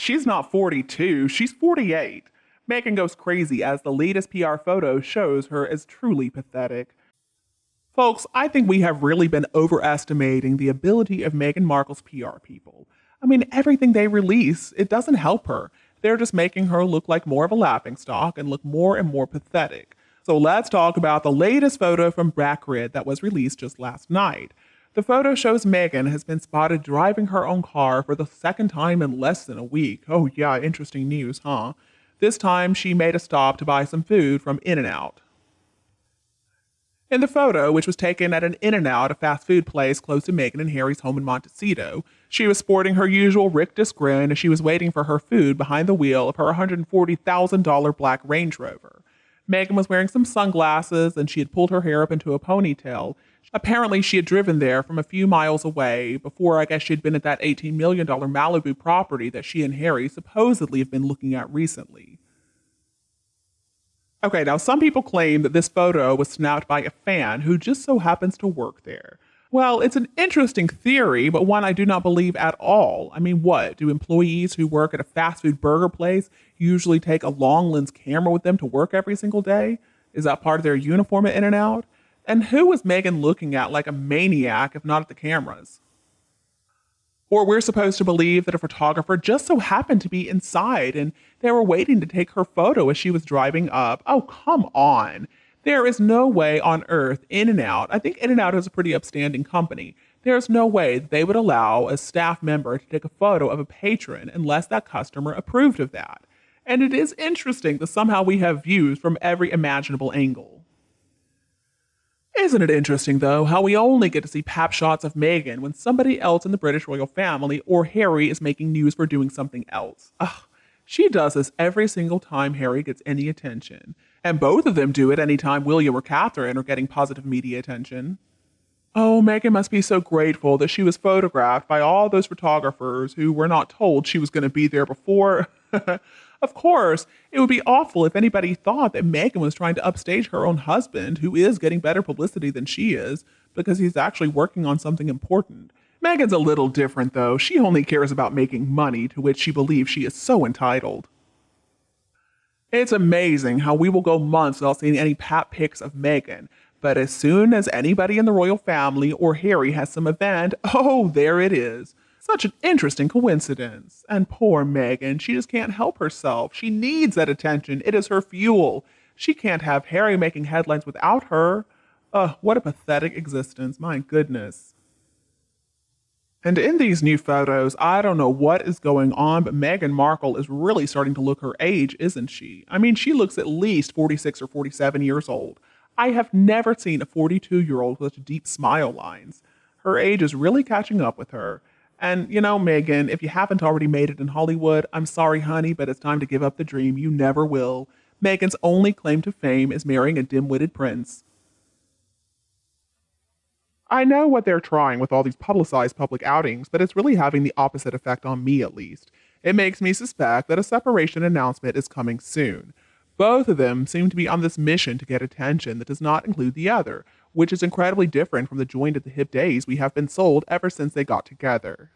She's not 42, she's 48. Meghan goes crazy as the latest PR photo shows her as truly pathetic. Folks, I think we have really been overestimating the ability of Meghan Markle's PR people. I mean, everything they release, it doesn't help her. They're just making her look like more of a laughingstock and look more and more pathetic. So let's talk about the latest photo from Blackrid that was released just last night. The photo shows Meghan has been spotted driving her own car for the second time in less than a week. Oh yeah, interesting news, huh? This time she made a stop to buy some food from In-N-Out. In the photo, which was taken at an In-N-Out, a fast food place close to Meghan and Harry's home in Montecito, she was sporting her usual rictus grin as she was waiting for her food behind the wheel of her $140,000 black Range Rover. Meghan was wearing some sunglasses and she had pulled her hair up into a ponytail. Apparently, she had driven there from a few miles away before I guess she'd been at that $18 million Malibu property that she and Harry supposedly have been looking at recently. Okay, now some people claim that this photo was snapped by a fan who just so happens to work there. Well, it's an interesting theory, but one I do not believe at all. I mean, what? Do employees who work at a fast food burger place usually take a long lens camera with them to work every single day? Is that part of their uniform at In-N-Out? And who was Meghan looking at like a maniac if not at the cameras? Or we're supposed to believe that a photographer just so happened to be inside and they were waiting to take her photo as she was driving up. Oh, come on. There is no way on earth In-N-Out, I think In-N-Out is a pretty upstanding company, there's no way that they would allow a staff member to take a photo of a patron unless that customer approved of that. And it is interesting that somehow we have views from every imaginable angle. Isn't it interesting, though, how we only get to see pap shots of Meghan when somebody else in the British royal family or Harry is making news for doing something else? Ugh, she does this every single time Harry gets any attention. And both of them do it anytime William or Catherine are getting positive media attention. Oh, Meghan must be so grateful that she was photographed by all those photographers who were not told she was going to be there before. Of course, it would be awful if anybody thought that Meghan was trying to upstage her own husband, who is getting better publicity than she is, because he's actually working on something important. Meghan's a little different, though. She only cares about making money, to which she believes she is so entitled. It's amazing how we will go months without seeing any pap pics of Meghan, but as soon as anybody in the royal family or Harry has some event, oh, there it is. Such an interesting coincidence. And poor Meghan, she just can't help herself. She needs that attention. It is her fuel. She can't have Harry making headlines without her. Ugh, what a pathetic existence. My goodness. And in these new photos, I don't know what is going on, but Meghan Markle is really starting to look her age, isn't she? I mean, she looks at least 46 or 47 years old. I have never seen a 42-year-old with such deep smile lines. Her age is really catching up with her. And, you know, Meghan, if you haven't already made it in Hollywood, I'm sorry, honey, but it's time to give up the dream. You never will. Meghan's only claim to fame is marrying a dim-witted prince. I know what they're trying with all these publicized public outings, but it's really having the opposite effect on me, at least. It makes me suspect that a separation announcement is coming soon. Both of them seem to be on this mission to get attention that does not include the other, which is incredibly different from the joined at the hip days we have been sold ever since they got together.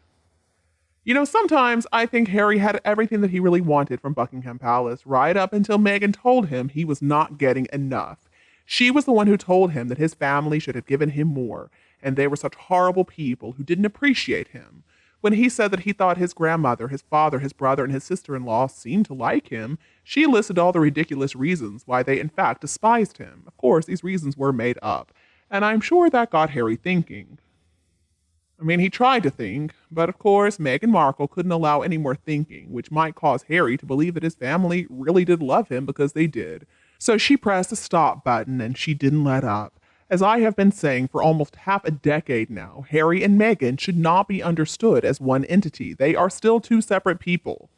You know, sometimes I think Harry had everything that he really wanted from Buckingham Palace, right up until Meghan told him he was not getting enough. She was the one who told him that his family should have given him more, and they were such horrible people who didn't appreciate him. When he said that he thought his grandmother, his father, his brother, and his sister-in-law seemed to like him, she listed all the ridiculous reasons why they in fact despised him. Of course, these reasons were made up, and I'm sure that got Harry thinking. I mean, he tried to think, but of course, Meghan Markle couldn't allow any more thinking, which might cause Harry to believe that his family really did love him because they did. So she pressed the stop button and she didn't let up. As I have been saying for almost half a decade now, Harry and Meghan should not be understood as one entity. They are still two separate people.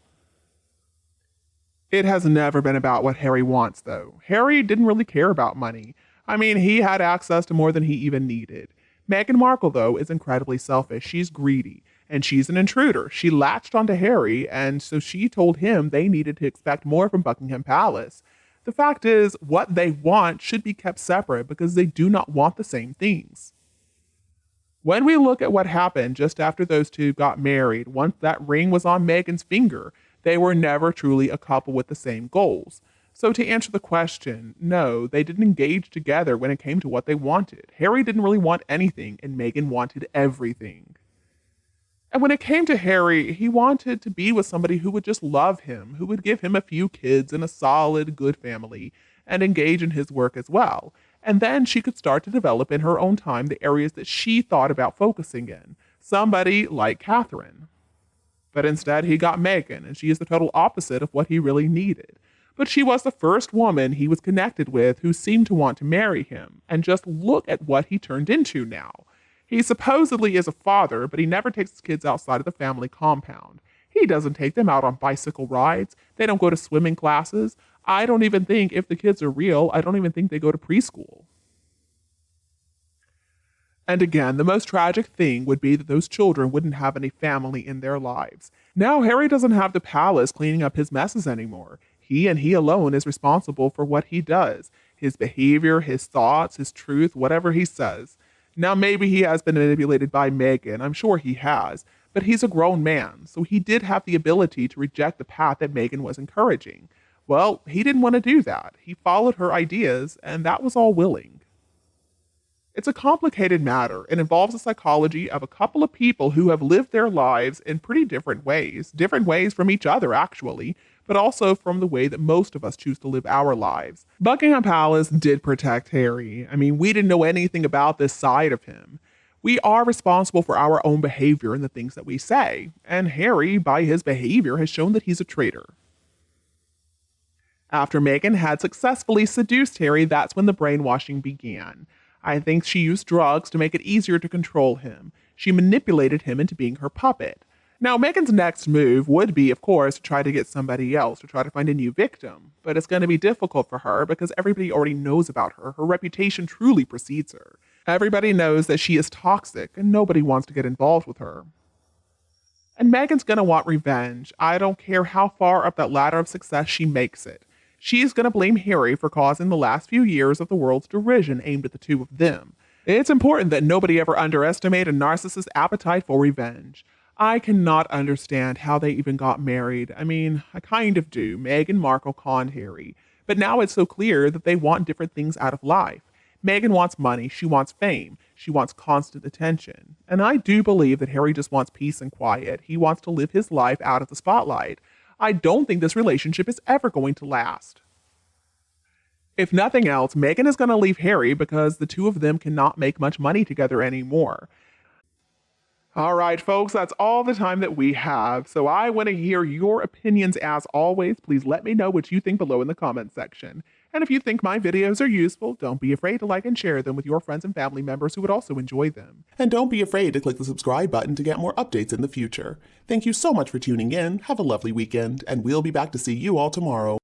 It has never been about what Harry wants, though. Harry didn't really care about money. I mean, he had access to more than he even needed. Meghan Markle, though, is incredibly selfish. She's greedy, and she's an intruder. She latched onto Harry, and so she told him they needed to expect more from Buckingham Palace. The fact is, what they want should be kept separate because they do not want the same things. When we look at what happened just after those two got married, once that ring was on Meghan's finger, They were never truly a couple with the same goals. So to answer the question, no, they didn't engage together when it came to what they wanted. Harry didn't really want anything, and Meghan wanted everything. And when it came to Harry, he wanted to be with somebody who would just love him, who would give him a few kids and a solid, good family, and engage in his work as well. And then she could start to develop in her own time the areas that she thought about focusing in. Somebody like Catherine. But instead, he got Meghan, and she is the total opposite of what he really needed. But she was the first woman he was connected with who seemed to want to marry him. And just look at what he turned into now. He supposedly is a father, but he never takes his kids outside of the family compound. He doesn't take them out on bicycle rides. They don't go to swimming classes. I don't even think, if the kids are real, I don't even think they go to preschool. And again, the most tragic thing would be that those children wouldn't have any family in their lives. Now, Harry doesn't have the palace cleaning up his messes anymore. He and he alone is responsible for what he does, his behavior, his thoughts, his truth, whatever he says. Now, maybe he has been manipulated by Meghan. I'm sure he has. But he's a grown man, so he did have the ability to reject the path that Meghan was encouraging. Well, he didn't want to do that. He followed her ideas, and that was all willing. It's a complicated matter. It involves the psychology of a couple of people who have lived their lives in pretty different ways from each other, actually, but also from the way that most of us choose to live our lives. Buckingham Palace did protect Harry. I mean, we didn't know anything about this side of him. We are responsible for our own behavior and the things that we say, and Harry, by his behavior, has shown that he's a traitor. After Meghan had successfully seduced Harry, that's when the brainwashing began. I think she used drugs to make it easier to control him. She manipulated him into being her puppet. Now, Meghan's next move would be, of course, to try to get somebody else, to try to find a new victim. But it's going to be difficult for her because everybody already knows about her. Her reputation truly precedes her. Everybody knows that she is toxic and nobody wants to get involved with her. And Meghan's going to want revenge. I don't care how far up that ladder of success she makes it. She's going to blame Harry for causing the last few years of the world's derision aimed at the two of them. It's important that nobody ever underestimate a narcissist's appetite for revenge. I cannot understand how they even got married. I mean, I kind of do. Meghan Markle conned Harry. But now it's so clear that they want different things out of life. Meghan wants money, she wants fame, she wants constant attention. And I do believe that Harry just wants peace and quiet. He wants to live his life out of the spotlight. I don't think this relationship is ever going to last. If nothing else, Meghan is going to leave Harry because the two of them cannot make much money together anymore. All right, folks, that's all the time that we have. So I want to hear your opinions as always. Please let me know what you think below in the comments section. And if you think my videos are useful, don't be afraid to like and share them with your friends and family members who would also enjoy them. And don't be afraid to click the subscribe button to get more updates in the future. Thank you so much for tuning in. Have a lovely weekend, and we'll be back to see you all tomorrow.